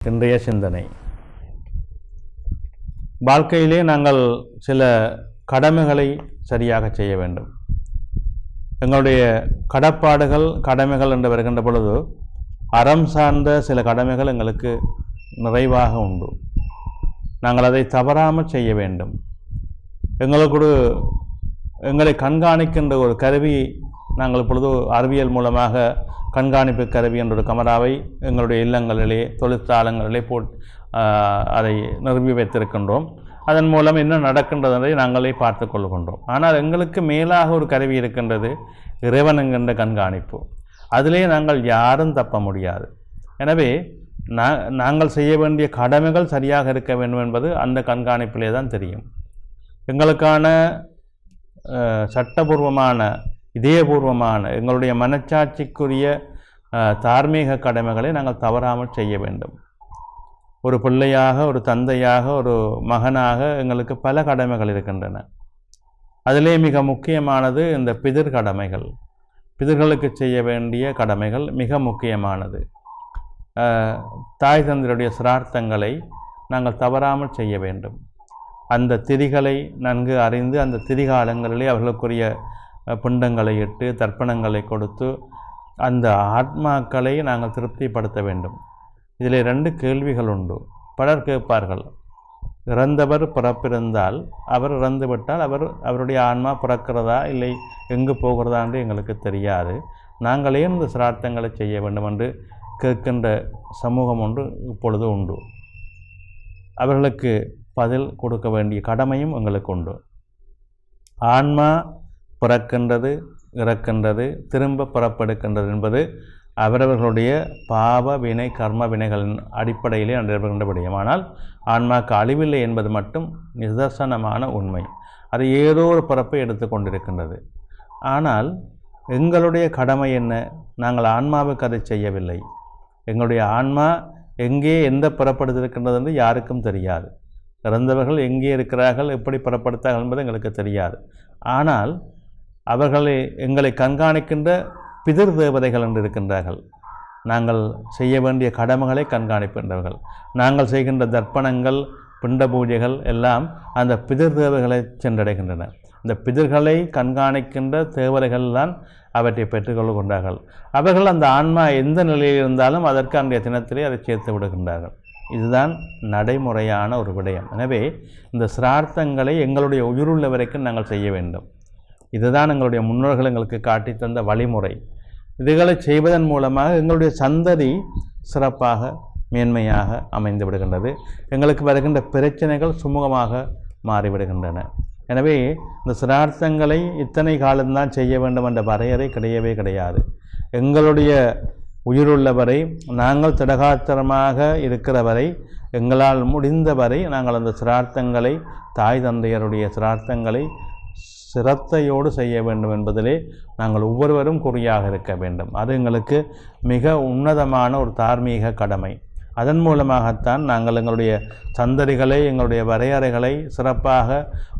இன்றைய சிந்தனை. வாழ்க்கையிலே நாங்கள் சில கடமைகளை சரியாக செய்ய வேண்டும். எங்களுடைய கடமைகள் என்று வருகின்ற பொழுது அறம் சார்ந்த சில கடமைகள் எங்களுக்கு நிறைவாக உண்டு. நாங்கள் அதை தவறாமல் செய்ய வேண்டும். எங்களை கண்காணிக்கின்ற ஒரு கருவி நாங்கள் இப்பொழுது அறிவியல் மூலமாக கண்காணிப்பு கருவி என்ற ஒரு கமராவை எங்களுடைய இல்லங்களிலே தொழிற்சாலங்களிலே அதை நிறுவி வைத்திருக்கின்றோம். அதன் மூலம் என்ன நடக்கின்றதை நாங்களே பார்த்து கொள்கின்றோம். ஆனால் எங்களுக்கு மேலாக ஒரு கருவி இருக்கின்றது, இறைவன் என்கின்ற கண்காணிப்பு. அதிலே நாங்கள் யாரும் தப்ப முடியாது. எனவே நாங்கள் செய்ய வேண்டிய கடமைகள் சரியாக இருக்க வேண்டும் என்பது அந்த கண்காணிப்பிலே தான் தெரியும். எங்களுக்கான சட்டபூர்வமான இதயபூர்வமான எங்களுடைய மனச்சாட்சிக்குரிய தார்மீக கடமைகளை நாங்கள் தவறாமல் செய்ய வேண்டும். ஒரு பிள்ளையாக, ஒரு தந்தையாக, ஒரு மகனாக எங்களுக்கு பல கடமைகள் இருக்கின்றன. அதிலே மிக முக்கியமானது இந்த பிதிர் கடமைகள். பிதிர்களுக்கு செய்ய வேண்டிய கடமைகள் மிக முக்கியமானது. தாய் தந்தையுடைய சிரார்த்தங்களை நாங்கள் தவறாமல் செய்ய வேண்டும். அந்த திதிகளை நன்கு அறிந்து அந்த திதிகாலங்களிலே அவர்களுக்குரிய பிண்டங்களை இட்டு தர்ப்பணங்களை கொடுத்து அந்த ஆத்மாக்களை நாங்கள் திருப்திப்படுத்த வேண்டும். இதில் 2 கேள்விகள் உண்டு. பலர் கேட்பார்கள், இறந்தவர் பிறப்பிருந்தால் அவர் இறந்துவிட்டால் அவருடைய ஆன்மா பிறக்கிறதா இல்லை எங்கு போகிறதா என்று எங்களுக்கு தெரியாது, நாங்கள் ஏன் இந்த சிரார்த்தங்களை செய்ய வேண்டும் என்று கேட்கின்ற சமூகம் ஒன்று இப்பொழுது உண்டு. அவர்களுக்கு பதில் கொடுக்க வேண்டிய கடமையும் எங்களுக்கு உண்டு. ஆன்மா பிறக்கின்றது, இறக்கின்றது, திரும்ப பிறப்பெடுக்கின்றது என்பது அவரவர்களுடைய பாவ வினை கர்ம வினைகளின் அடிப்படையிலே நடைபெறுகின்ற விடயம். ஆனால் ஆன்மாக்கு அழிவில்லை என்பது மட்டும் நிதர்சனமான உண்மை. அது ஏதோ ஒரு பிறப்பை எடுத்து கொண்டிருக்கின்றது. ஆனால் எங்களுடைய கடமை என்ன? நாங்கள் ஆன்மாவுக்கு அதை செய்யவில்லை. எங்களுடைய ஆன்மா எங்கே எந்த பிறப்படுத்திருக்கின்றது என்று யாருக்கும் தெரியாது. இறந்தவர்கள் எங்கே இருக்கிறார்கள், எப்படி புறப்படுத்தார்கள் என்பது எங்களுக்கு தெரியாது. ஆனால் எங்களை கண்காணிக்கின்ற பிதிர் தேவதைகள் என்று இருக்கின்றார்கள். நாங்கள் செய்ய வேண்டிய கடமைகளை கண்காணிக்கின்றவர்கள். நாங்கள் செய்கின்ற தர்ப்பணங்கள், பிண்ட பூஜைகள் எல்லாம் அந்த பிதிர் தேவதைகளை சென்றடைகின்றன. இந்த பிதிர்களை கண்காணிக்கின்ற தேவதைகள் தான் அவற்றை பெற்றுக்கொள்கின்றார்கள். அவர்கள் அந்த ஆன்மா எந்த நிலையில் இருந்தாலும் அதற்கு அன்றைய தினத்திலே அதை சேர்த்து விடுகின்றார்கள். இதுதான் நடைமுறையான ஒரு விடயம். எனவே இந்த சிரார்த்தங்களை எங்களுடைய உயிருள்ள வரைக்கும் நாங்கள் செய்ய வேண்டும். இதுதான் எங்களுடைய முன்னோர்கள் எங்களுக்கு காட்டி தந்த வழிமுறை. இதுகளை செய்வதன் மூலமாக எங்களுடைய சந்ததி சிறப்பாக மேன்மையாக அமைந்து விடுகின்றது. எங்களுக்கு வருகின்ற பிரச்சனைகள் சுமூகமாக மாறிவிடுகின்றன. எனவே இந்த சிரார்த்தங்களை இத்தனை காலம்தான் செய்ய வேண்டும் என்ற வரையறை கிடையவே கிடையாது. எங்களுடைய உயிருள்ளவரை, நாங்கள் திடகாத்திரமாக இருக்கிறவரை, எங்களால் முடிந்தவரை நாங்கள் அந்த சிரார்த்தங்களை, தாய் தந்தையருடைய சிரார்த்தங்களை சிரத்தையோடு செய்ய வேண்டும் என்பதிலே நாங்கள் ஒவ்வொருவரும் குறியாக இருக்க வேண்டும். அது எங்களுக்கு மிக உன்னதமான ஒரு தார்மீக கடமை. அதன் மூலமாகத்தான் நாங்கள் எங்களுடைய சந்ததிகளை, எங்களுடைய வரையறைகளை சிறப்பாக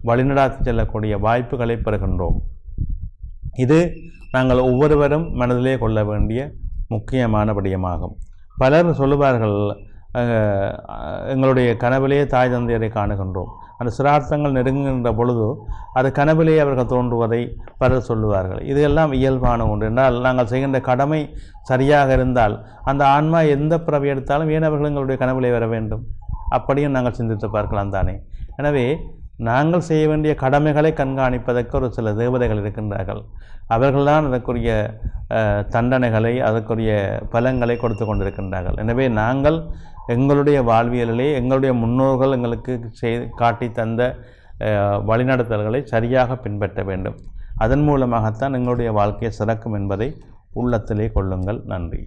வழிநடாத்தி செல்லக்கூடிய வாய்ப்புகளை பெறுகின்றோம். இது நாங்கள் ஒவ்வொருவரும் மனதிலே கொள்ள வேண்டிய முக்கியமான விடயமாகும். பலர் சொல்லுவார்கள், எங்களுடைய கனவிலேயே தாய் தந்தையரை காணுகின்றோம். அந்த சிரார்த்தங்கள் நெருங்குகின்ற பொழுது அது கனவிலேயே அவர்கள் தோன்றுவதை பலர் சொல்லுவார்கள். இதெல்லாம் இயல்பான ஒன்று. என்றால் நாங்கள் செய்கின்ற கடமை சரியாக இருந்தால் அந்த ஆன்மா எந்த பிறவி எடுத்தாலும் ஏன் அவர்கள் எங்களுடைய கனவிலே வர வேண்டும்? அப்படியும் நாங்கள் சிந்தித்து பார்க்கலாம் தானே. எனவே நாங்கள் செய்ய வேண்டிய கடமைகளை கண்காணிப்பதற்கு ஒரு சில தேவதைகள் இருக்கின்றார்கள். அவர்கள்தான் அதற்குரிய தண்டனைகளை, அதற்குரிய பலங்களை கொடுத்து கொண்டிருக்கின்றார்கள். எனவே நாங்கள் எங்களுடைய வாழ்வியலிலே எங்களுடைய முன்னோர்கள் எங்களுக்கு காட்டி தந்த வழிநடத்தல்களை சரியாக பின்பற்ற வேண்டும். அதன் மூலமாகத்தான் எங்களுடைய வாழ்க்கையை சிறக்கும் என்பதை உள்ளத்திலே கொள்ளுங்கள். நன்றி.